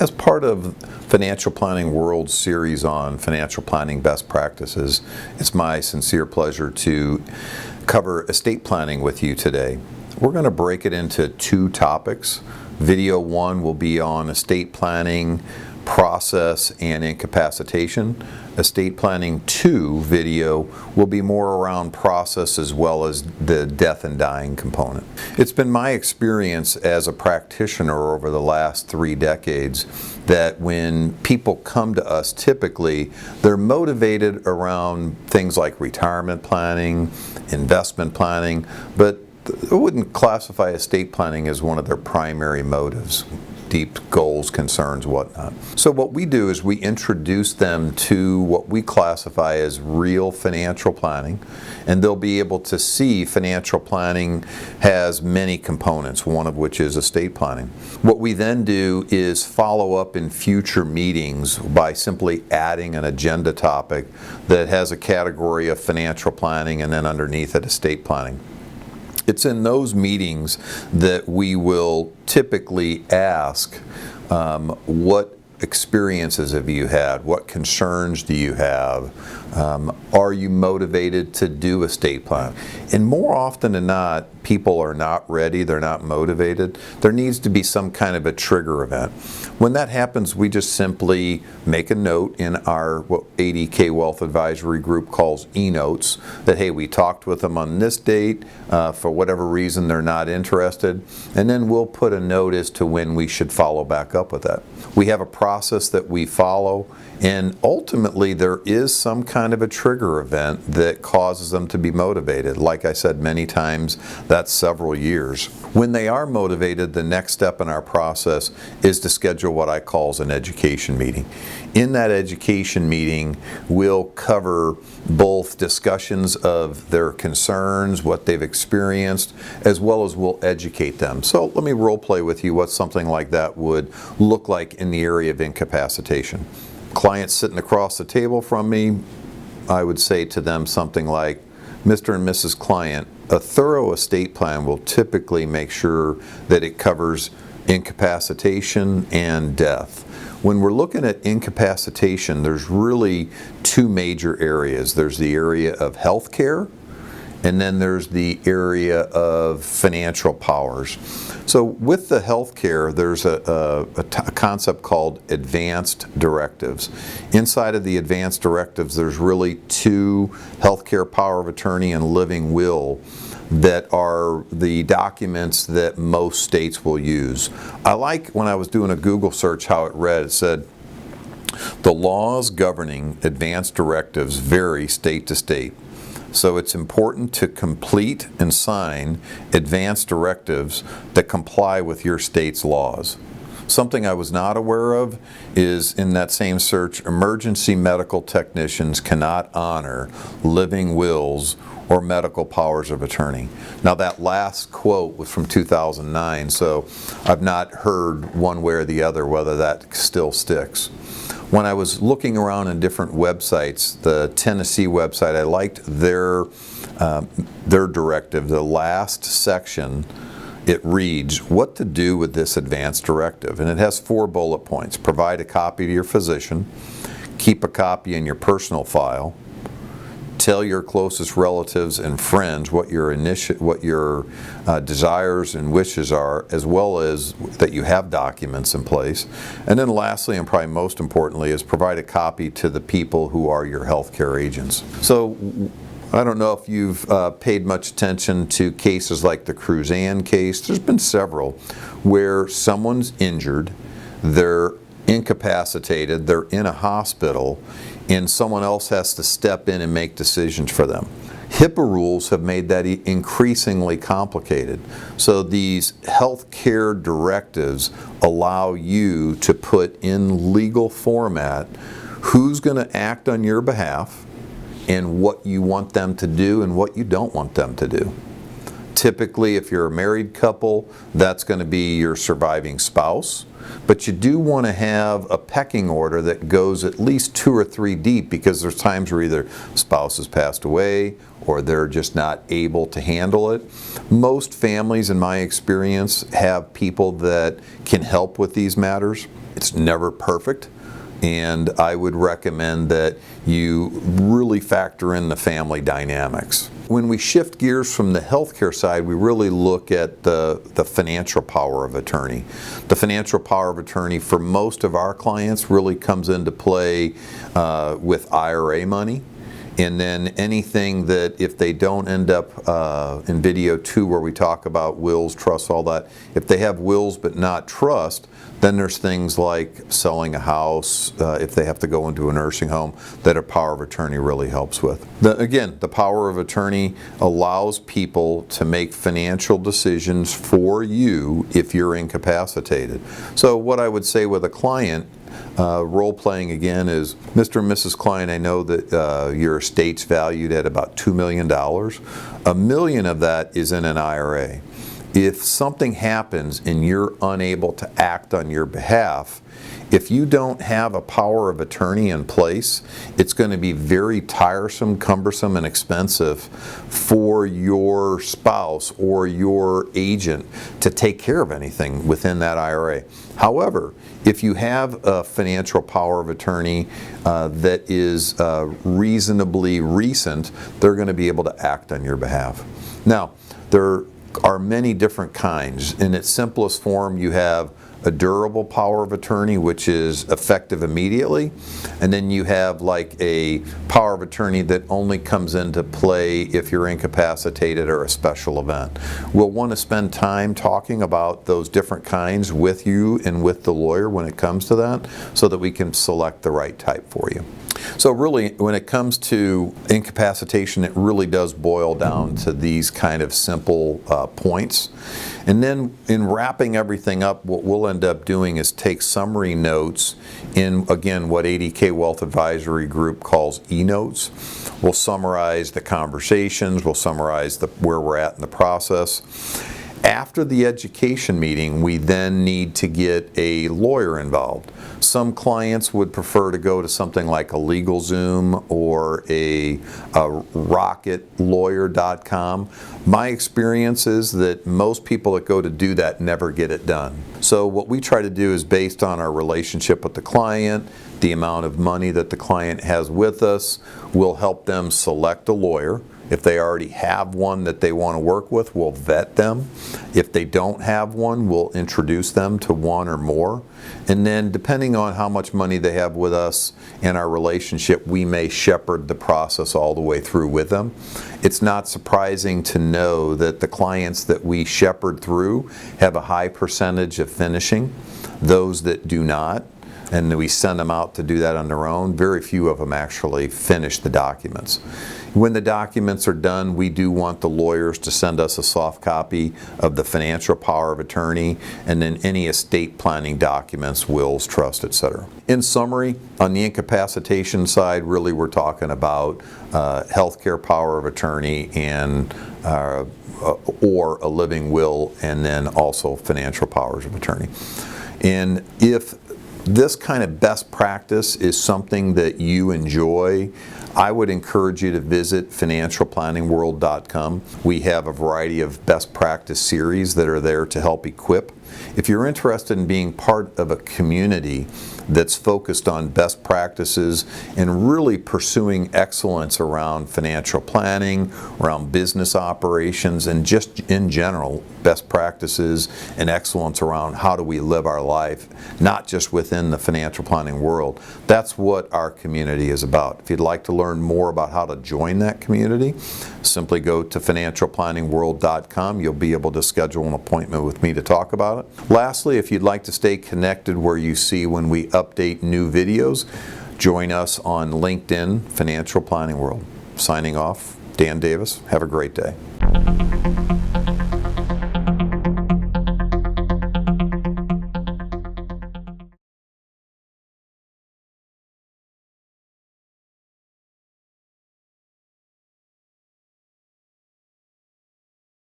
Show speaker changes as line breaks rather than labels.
As part of Financial Planning World series on financial planning best practices, it's my sincere pleasure to cover estate planning with you today. We're going to break it into two topics. Video 1 will be on estate planning, process, and incapacitation. Estate planning 2 video will be more around process as well as the death and dying component. It's been my experience as a practitioner over the last 3 decades that when people come to us, typically they're motivated around things like retirement planning, investment planning, but I wouldn't classify estate planning as one of their primary motives. Deep goals, concerns, whatnot. So what we do is we introduce them to what we classify as real financial planning, and they'll be able to see financial planning has many components, one of which is estate planning. What we then do is follow up in future meetings by simply adding an agenda topic that has a category of financial planning and then underneath it estate planning. It's in those meetings that we will typically ask, what experiences have you had? What concerns do you have? Are you motivated to do estate plan? And more often than not, people are not ready, they're not motivated. There needs to be some kind of a trigger event. When that happens, we just simply make a note in our what ADK Wealth Advisory Group calls e-notes that, hey, we talked with them on this date, for whatever reason they're not interested, and then we'll put a note as to when we should follow back up with that. We have a process that we follow, and ultimately there is some kind of a trigger event that causes them to be motivated. Like I said many times, that's several years. When they are motivated, the next step in our process is to schedule what I call an education meeting. In that education meeting, we'll cover both discussions of their concerns, what they've experienced, as well as we'll educate them. So let me role play with you what something like that would look like in the area of incapacitation. Clients sitting across the table from me, I would say to them something like, Mr. and Mrs. Client, a thorough estate plan will typically make sure that it covers incapacitation and death. When we're looking at incapacitation, there's really 2 major areas. There's the area of health care, and then there's the area of financial powers. So with the healthcare, there's a concept called advanced directives. Inside of the advanced directives, there's really 2 healthcare power of attorney and living will that are the documents that most states will use. I like when I was doing a Google search how it read. It said, the laws governing advanced directives vary state to state. So it's important to complete and sign advanced directives that comply with your state's laws. Something I was not aware of is in that same search, emergency medical technicians cannot honor living wills or medical powers of attorney. Now that last quote was from 2009, so I've not heard one way or the other whether that still sticks. When I was looking around in different websites, the Tennessee website, I liked their directive. The last section, it reads, what to do with this advanced directive. And it has 4 bullet points. Provide a copy to your physician. Keep a copy in your personal file. Tell your closest relatives and friends what your desires and wishes are, as well as that you have documents in place. And then lastly, and probably most importantly, is provide a copy to the people who are your healthcare agents. So I don't know if you've paid much attention to cases like the Cruzan case. There's been several where someone's injured, they're incapacitated, they're in a hospital, and someone else has to step in and make decisions for them. HIPAA rules have made that increasingly complicated. So these healthcare directives allow you to put in legal format who's going to act on your behalf and what you want them to do and what you don't want them to do. Typically, if you're a married couple, that's going to be your surviving spouse. But you do want to have a pecking order that goes at least 2 or 3 deep, because there's times where either spouse has passed away or they're just not able to handle it. Most families, in my experience, have people that can help with these matters. It's never perfect, and I would recommend that you really factor in the family dynamics. When we shift gears from the healthcare side, we really look at the financial power of attorney. The financial power of attorney for most of our clients really comes into play with IRA money. And then anything that if they don't end up in video 2 where we talk about wills, trusts, all that, if they have wills but not trust, then there's things like selling a house, if they have to go into a nursing home, that a power of attorney really helps with. Again, the power of attorney allows people to make financial decisions for you if you're incapacitated. So what I would say with a client, role playing again, is Mr. and Mrs. Client, I know that your estate's valued at about $2 million. $1 million of that is in an IRA. If something happens and you're unable to act on your behalf, if you don't have a power of attorney in place, it's going to be very tiresome, cumbersome, and expensive for your spouse or your agent to take care of anything within that IRA. However, if you have a financial power of attorney that is reasonably recent, they're going to be able to act on your behalf. Now, there are many different kinds. In its simplest form, you have a durable power of attorney, which is effective immediately, and then you have like a power of attorney that only comes into play if you're incapacitated or a special event. We'll want to spend time talking about those different kinds with you and with the lawyer when it comes to that, so that we can select the right type for you. So really, when it comes to incapacitation, it really does boil down to these kind of simple points. And then in wrapping everything up, what we'll end up doing is take summary notes in, again, what 80K Wealth Advisory Group calls e-notes. We'll summarize the conversations, we'll summarize where we're at in the process. After the education meeting, we then need to get a lawyer involved. Some clients would prefer to go to something like a LegalZoom or a rocketlawyer.com. My experience is that most people that go to do that never get it done. So what we try to do is, based on our relationship with the client, the amount of money that the client has with us, we'll help them select a lawyer. If they already have one that they want to work with, we'll vet them. If they don't have one, we'll introduce them to one or more. And then depending on how much money they have with us and our relationship, we may shepherd the process all the way through with them. It's not surprising to know that the clients that we shepherd through have a high percentage of finishing. Those that do not, and we send them out to do that on their own, very few of them actually finish the documents. When the documents are done, we do want the lawyers to send us a soft copy of the financial power of attorney, and then any estate planning documents, wills, trust, etc. In summary, on the incapacitation side, really we're talking about healthcare power of attorney and or a living will, and then also financial powers of attorney. And if this kind of best practice is something that you enjoy, I would encourage you to visit financialplanningworld.com. We have a variety of best practice series that are there to help equip. If you're interested in being part of a community that's focused on best practices and really pursuing excellence around financial planning, around business operations, and just in general, best practices and excellence around how do we live our life, not just within the financial planning world, that's what our community is about. If you'd like to learn more about how to join that community, simply go to financialplanningworld.com. You'll be able to schedule an appointment with me to talk about it. Lastly, if you'd like to stay connected where you see when we update new videos, join us on LinkedIn, Financial Planning World. Signing off, Dan Davis. Have a great day.